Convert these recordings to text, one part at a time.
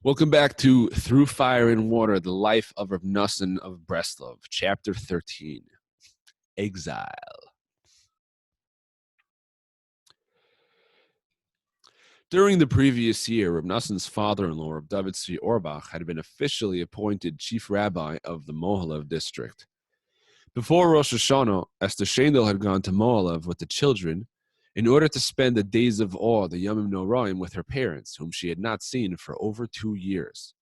Welcome back to Through Fire and Water, the life of Reb Noson of Breslov, Chapter 13, Exile. During the previous year, Reb Noson's father-in-law, Reb David Tzvi Orbach, had been officially appointed chief rabbi of the Mohilev district. Before Rosh Hashanah, Esther Shendel had gone to Mohilev with the children in order to spend the days of awe, the Yomim Noraim, with her parents, whom she had not seen for over 2 years.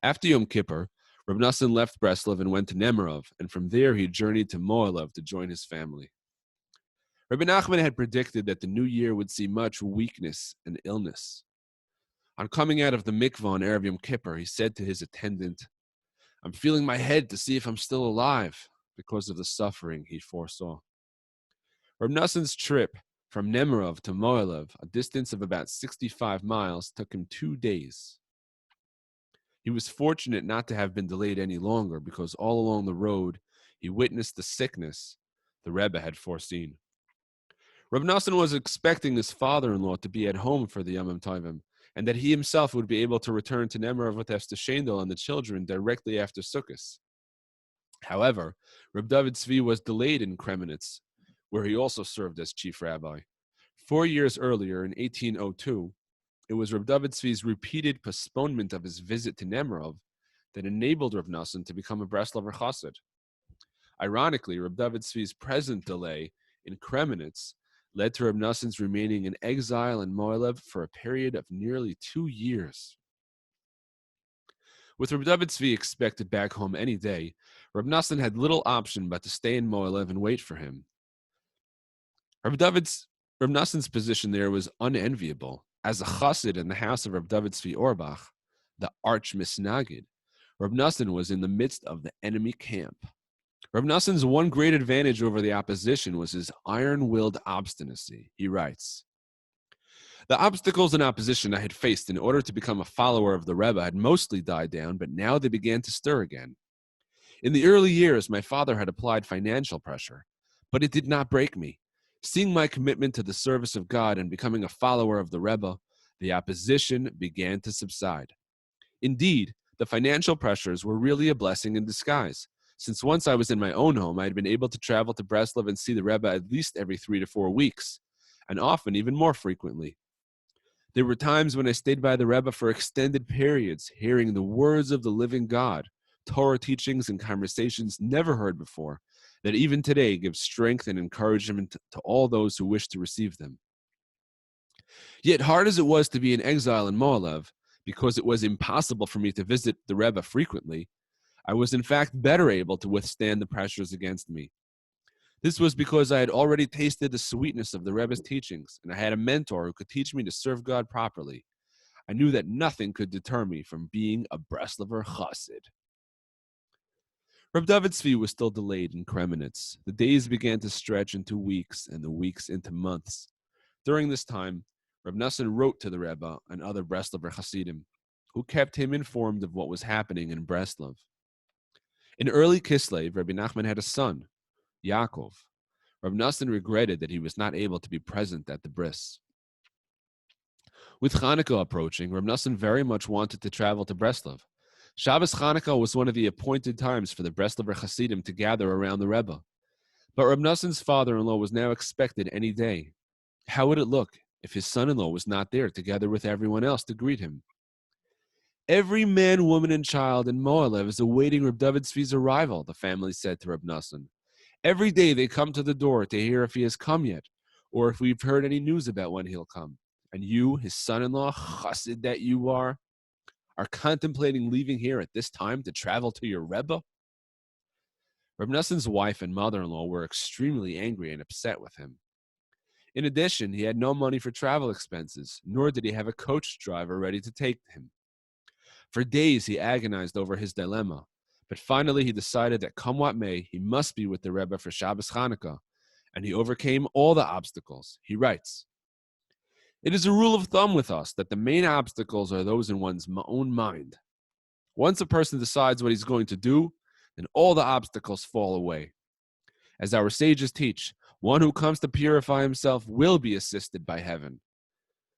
After Yom Kippur, Reb Noson left Breslov and went to Nemirov, and from there he journeyed to Mohilev to join his family. Rebbe Nachman had predicted that the new year would see much weakness and illness. On coming out of the mikvah on Erev Yom Kippur, he said to his attendant, "I'm feeling my head to see if I'm still alive," because of the suffering he foresaw. Reb Noson's trip from Nemirov to Mohilev, a distance of about 65 miles, took him 2 days. He was fortunate not to have been delayed any longer because all along the road he witnessed the sickness the Rebbe had foreseen. Reb Noson was expecting his father-in-law to be at home for the Yomim Tovim, and that he himself would be able to return to Nemirov with Esther Shendel and the children directly after Sukkot. However, Reb David Tzvi was delayed in Kremenetz, where he also served as chief rabbi. 4 years earlier, in 1802, it was Reb David Tzvi's repeated postponement of his visit to Nemirov that enabled Reb Noson to become a Breslov Chassid. Ironically, Reb David Tzvi's present delay in Kremenetz led to Reb Noson's remaining in exile in Mohilev for a period of nearly 2 years. With Reb David Tzvi expected back home any day, Reb Noson had little option but to stay in Mohilev and wait for him. Reb Noson's position there was unenviable. As a chassid in the house of Reb David Tzvi Orbach, the arch misnagid, Reb Noson was in the midst of the enemy camp. Reb Noson's one great advantage over the opposition was his iron-willed obstinacy. He writes, "The obstacles and opposition I had faced in order to become a follower of the Rebbe had mostly died down, but now they began to stir again. In the early years, my father had applied financial pressure, but it did not break me. Seeing my commitment to the service of God and becoming a follower of the Rebbe, the opposition began to subside. Indeed, the financial pressures were really a blessing in disguise, since once I was in my own home, I had been able to travel to Breslov and see the Rebbe at least every 3 to 4 weeks, and often even more frequently. There were times when I stayed by the Rebbe for extended periods, hearing the words of the living God, Torah teachings and conversations never heard before, that even today give strength and encouragement to all those who wish to receive them. Yet hard as it was to be in exile in Mohilev, because it was impossible for me to visit the Rebbe frequently, I was in fact better able to withstand the pressures against me. This was because I had already tasted the sweetness of the Rebbe's teachings, and I had a mentor who could teach me to serve God properly. I knew that nothing could deter me from being a Breslover Chassid." Reb David Tzvi was still delayed in Kremenetz. The days began to stretch into weeks, and the weeks into months. During this time, Reb Noson wrote to the Rebbe and other Breslover Chassidim, who kept him informed of what was happening in Breslov. In early Kislev, Rebbe Nachman had a son, Yaakov. Reb Noson regretted that he was not able to be present at the bris. With Hanukkah approaching, Reb Noson very much wanted to travel to Breslov. Shabbos Hanukkah was one of the appointed times for the Breslover Chassidim to gather around the Rebbe. But Reb Noson's father-in-law was now expected any day. How would it look if his son-in-law was not there together with everyone else to greet him? "Every man, woman, and child in Mohilev is awaiting Reb David Tzvi's arrival," the family said to Reb Noson. "Every day they come to the door to hear if he has come yet, or if we've heard any news about when he'll come. And you, his son-in-law, chassid that you are contemplating leaving here at this time to travel to your Rebbe?" Reb Noson's wife and mother-in-law were extremely angry and upset with him. In addition, he had no money for travel expenses, nor did he have a coach driver ready to take him. For days he agonized over his dilemma, but finally he decided that come what may, he must be with the Rebbe for Shabbos Hanukkah, and he overcame all the obstacles. He writes, "It is a rule of thumb with us that the main obstacles are those in one's own mind. Once a person decides what he's going to do, then all the obstacles fall away. As our sages teach, one who comes to purify himself will be assisted by heaven.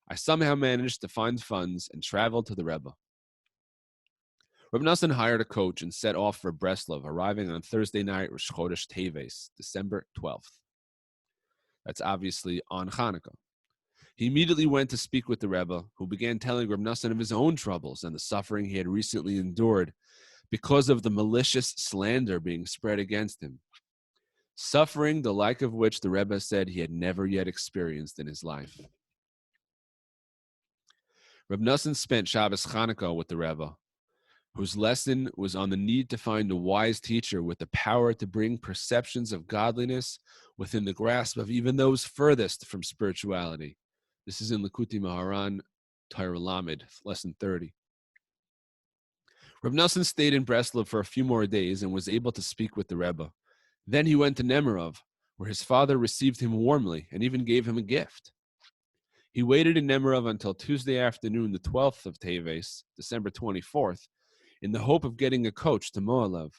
I somehow managed to find funds and travel to the Rebbe. Reb Noson hired a coach and set off for Breslov, arriving on Thursday night, Rosh Chodesh Teves, December 12th. That's obviously on Hanukkah. He immediately went to speak with the Rebbe, who began telling Reb Noson of his own troubles and the suffering he had recently endured because of the malicious slander being spread against him. Suffering the like of which the Rebbe said he had never yet experienced in his life. Reb Noson spent Shabbos Chanukah with the Rebbe, whose lesson was on the need to find a wise teacher with the power to bring perceptions of godliness within the grasp of even those furthest from spirituality. This is in Likutei Moharan, Torah Lamed, lesson 30. Reb Noson stayed in Breslov for a few more days and was able to speak with the Rebbe. Then he went to Nemirov, where his father received him warmly and even gave him a gift. He waited in Nemirov until Tuesday afternoon, the 12th of Teves, December 24th, in the hope of getting a coach to Mohilev.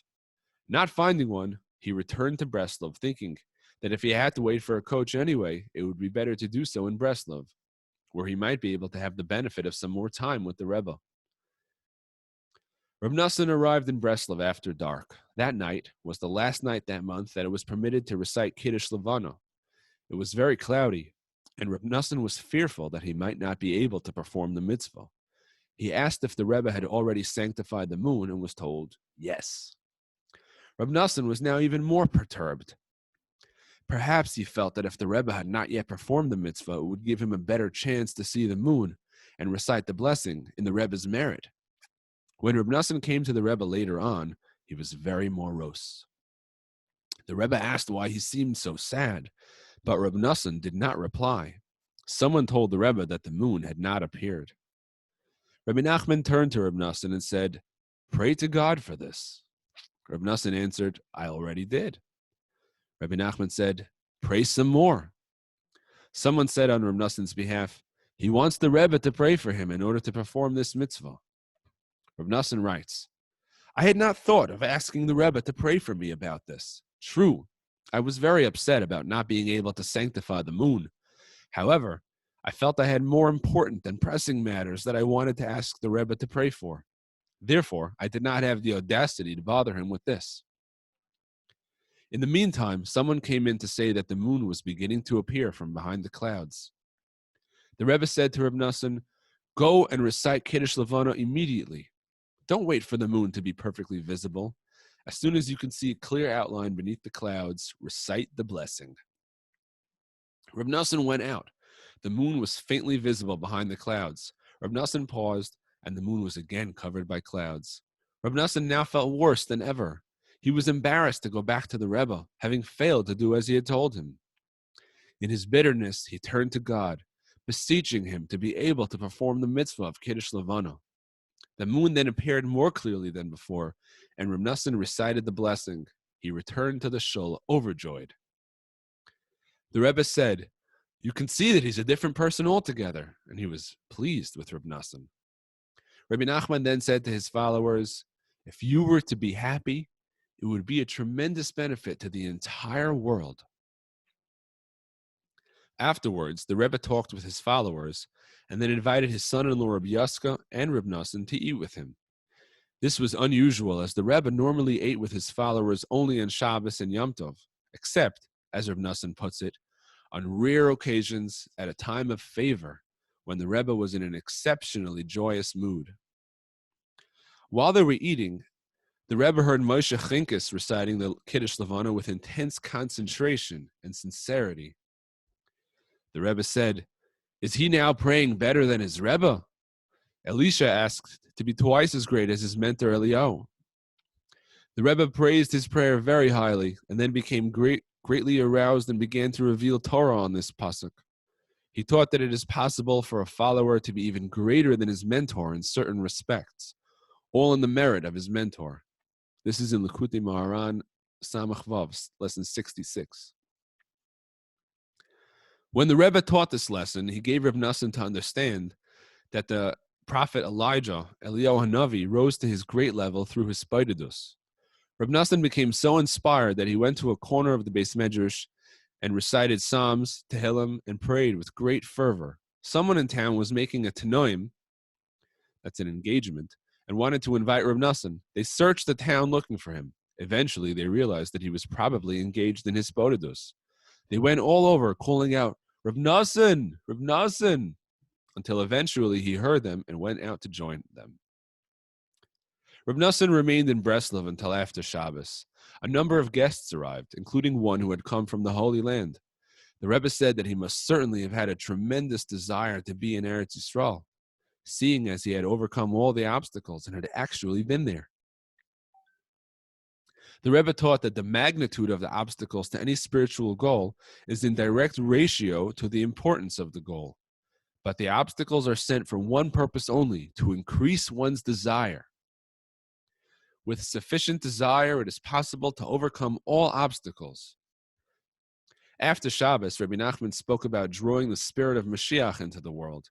Not finding one, he returned to Breslov, thinking that if he had to wait for a coach anyway, it would be better to do so in Breslov, where he might be able to have the benefit of some more time with the Rebbe. Reb Noson arrived in Breslov after dark. That night was the last night that month that it was permitted to recite Kiddush Levana. It was very cloudy, and Reb Noson was fearful that he might not be able to perform the mitzvah. He asked if the Rebbe had already sanctified the moon and was told yes. Reb Noson was now even more perturbed. Perhaps he felt that if the Rebbe had not yet performed the mitzvah, it would give him a better chance to see the moon and recite the blessing in the Rebbe's merit. When Reb Noson came to the Rebbe later on, he was very morose. The Rebbe asked why he seemed so sad, but Reb Noson did not reply. Someone told the Rebbe that the moon had not appeared. Rebbe Nachman turned to Reb Noson and said, "Pray to God for this." Reb Noson answered, "I already did." Rebbe Nachman said, "Pray some more." Someone said on Reb Noson's behalf, "He wants the Rebbe to pray for him in order to perform this mitzvah." Reb Noson writes, "I had not thought of asking the Rebbe to pray for me about this. True, I was very upset about not being able to sanctify the moon. However, I felt I had more important and pressing matters that I wanted to ask the Rebbe to pray for. Therefore, I did not have the audacity to bother him with this." In the meantime, someone came in to say that the moon was beginning to appear from behind the clouds. The Rebbe said to Reb Noson, "Go and recite Kiddush Levana immediately. Don't wait for the moon to be perfectly visible. As soon as you can see a clear outline beneath the clouds, recite the blessing." Reb Noson went out. The moon was faintly visible behind the clouds. Reb Noson paused, and the moon was again covered by clouds. Reb Noson now felt worse than ever. He was embarrassed to go back to the Rebbe, having failed to do as he had told him. In his bitterness, he turned to God, beseeching him to be able to perform the mitzvah of Kiddush Levana. The moon then appeared more clearly than before, and Reb Noson recited the blessing. He returned to the shul overjoyed. The Rebbe said, "You can see that he's a different person altogether," and he was pleased with Reb Noson. Rebbe Nachman then said to his followers, "If you were to be happy, it would be a tremendous benefit to the entire world." Afterwards, the Rebbe talked with his followers and then invited his son-in-law Reb Yaska and Reb Noson to eat with him. This was unusual, as the Rebbe normally ate with his followers only on Shabbos and Yom Tov, except, as Reb Noson puts it, on rare occasions at a time of favor, when the Rebbe was in an exceptionally joyous mood. While they were eating, the Rebbe heard Moshe Chinkis reciting the Kiddush Levana with intense concentration and sincerity. The Rebbe said, "Is he now praying better than his Rebbe?" Elisha asked to be twice as great as his mentor Eliyahu. The Rebbe praised his prayer very highly and then became greatly aroused and began to reveal Torah on this pasuk. He taught that it is possible for a follower to be even greater than his mentor in certain respects, all in the merit of his mentor. This is in Likutei Moharan, Samach Vav, lesson 66. When the Rebbe taught this lesson, he gave Reb Noson to understand that the prophet Elijah, Eliyahu Hanavi, rose to his great level through his spaidudus. Reb Noson became so inspired that he went to a corner of the Beis Medrash and recited Psalms, Tehillim, and prayed with great fervor. Someone in town was making a tanoim, that's an engagement, and wanted to invite Reb Noson. They searched the town looking for him. Eventually, they realized that he was probably engaged in his sporidus. They went all over, calling out, Reb Noson, Reb Noson, until eventually he heard them and went out to join them. Reb Noson remained in Breslov until after Shabbos. A number of guests arrived, including one who had come from the Holy Land. The Rebbe said that he must certainly have had a tremendous desire to be in Eretz Yisrael, seeing as he had overcome all the obstacles and had actually been there. The Rebbe taught that the magnitude of the obstacles to any spiritual goal is in direct ratio to the importance of the goal. But the obstacles are sent for one purpose only, to increase one's desire. With sufficient desire, it is possible to overcome all obstacles. After Shabbos, Rebbe Nachman spoke about drawing the spirit of Mashiach into the world.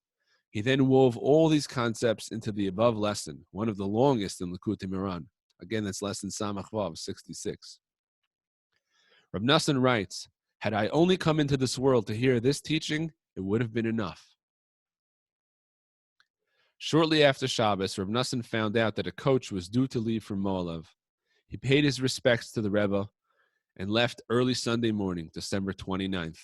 He then wove all these concepts into the above lesson, one of the longest in Likutei Moharan. Again, that's lesson Samach Vav 66. Reb Noson writes, had I only come into this world to hear this teaching, it would have been enough. Shortly after Shabbos, Reb Noson found out that a coach was due to leave for Moalev. He paid his respects to the Rebbe and left early Sunday morning, December 29th.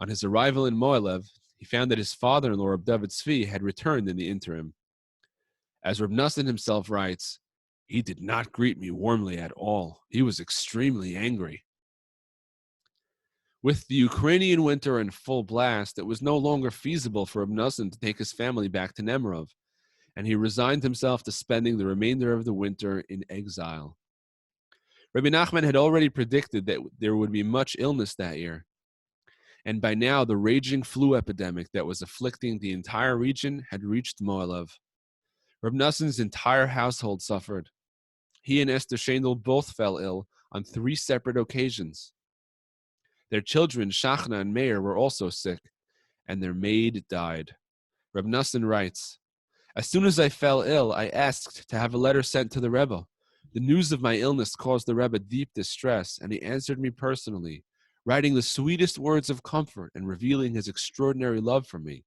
On his arrival in Moalev, he found that his father-in-law, Reb David Tzvi, had returned in the interim. As Reb Noson himself writes, he did not greet me warmly at all. He was extremely angry. With the Ukrainian winter in full blast, it was no longer feasible for Reb Noson to take his family back to Nemirov, and he resigned himself to spending the remainder of the winter in exile. Rebbe Nachman had already predicted that there would be much illness that year, and by now the raging flu epidemic that was afflicting the entire region had reached Moalev. Reb Noson's entire household suffered. He and Esther Shendel both fell ill on 3 separate occasions. Their children, Shachna and Meir, were also sick, and their maid died. Reb Noson writes, as soon as I fell ill, I asked to have a letter sent to the Rebbe. The news of my illness caused the Rebbe deep distress, and he answered me personally, writing the sweetest words of comfort and revealing his extraordinary love for me.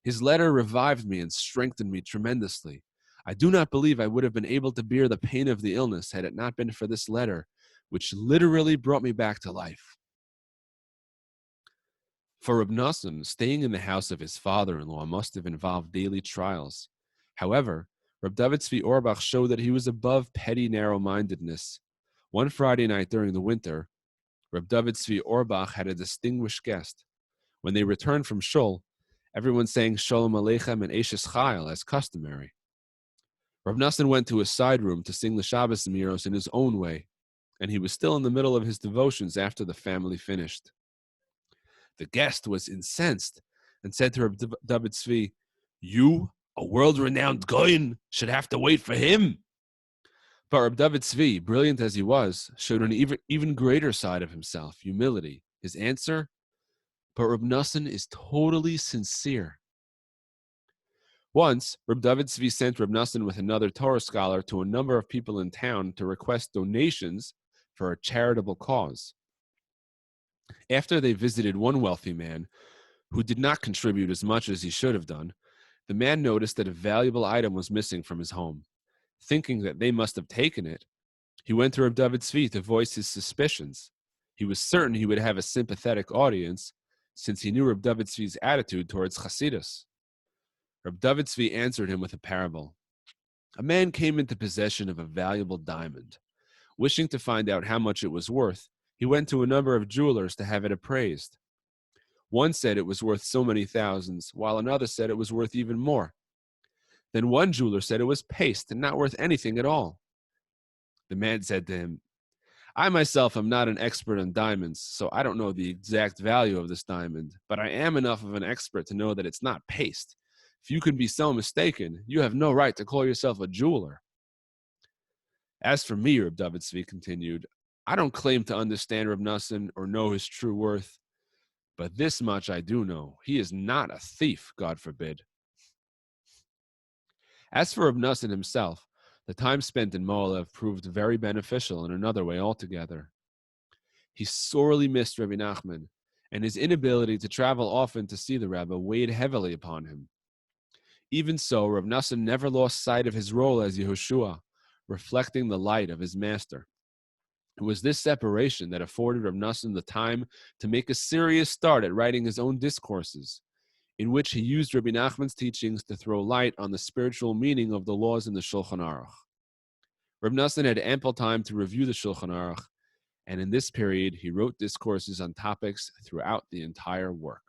His letter revived me and strengthened me tremendously. I do not believe I would have been able to bear the pain of the illness had it not been for this letter, which literally brought me back to life. For Reb Noson, staying in the house of his father-in-law must have involved daily trials. However, Reb David Tzvi Auerbach showed that he was above petty narrow-mindedness. One Friday night during the winter, Reb David Tzvi Auerbach had a distinguished guest. When they returned from Shul, everyone sang Shalom Aleichem and Eishes Chayil as customary. Reb Noson went to his side room to sing the Shabbos Miros in his own way, and he was still in the middle of his devotions after the family finished. The guest was incensed and said to Reb David Tzvi, you, a world-renowned Goyin, should have to wait for him. But Reb David Tzvi, brilliant as he was, showed an even greater side of himself, humility. His answer, but Reb Noson is totally sincere. Once, Reb David Tzvi sent Reb Noson with another Torah scholar to a number of people in town to request donations for a charitable cause. After they visited one wealthy man who did not contribute as much as he should have done, the man noticed that a valuable item was missing from his home. Thinking that they must have taken it, he went to Reb David Tzvi to voice his suspicions. He was certain he would have a sympathetic audience, since he knew Reb David Tzvi's attitude towards Chassidus. Reb David Tzvi answered him with a parable. A man came into possession of a valuable diamond. Wishing to find out how much it was worth, he went to a number of jewelers to have it appraised. One said it was worth so many thousands, while another said it was worth even more. Then one jeweler said it was paste and not worth anything at all. The man said to him, I myself am not an expert on diamonds, so I don't know the exact value of this diamond, but I am enough of an expert to know that it's not paste. If you can be so mistaken, you have no right to call yourself a jeweler. As for me, Reb David Tzvi continued, I don't claim to understand Reb Noson or know his true worth, but this much I do know. He is not a thief, God forbid. As for Reb Noson himself, the time spent in Moalev proved very beneficial in another way altogether. He sorely missed Rebbe Nachman, and his inability to travel often to see the Rebbe weighed heavily upon him. Even so, Reb Noson never lost sight of his role as Yehoshua, reflecting the light of his master. It was this separation that afforded Reb Noson the time to make a serious start at writing his own discourses, in which he used Rebbe Nachman's teachings to throw light on the spiritual meaning of the laws in the Shulchan Aruch. Reb Noson had ample time to review the Shulchan Aruch, and in this period he wrote discourses on topics throughout the entire work.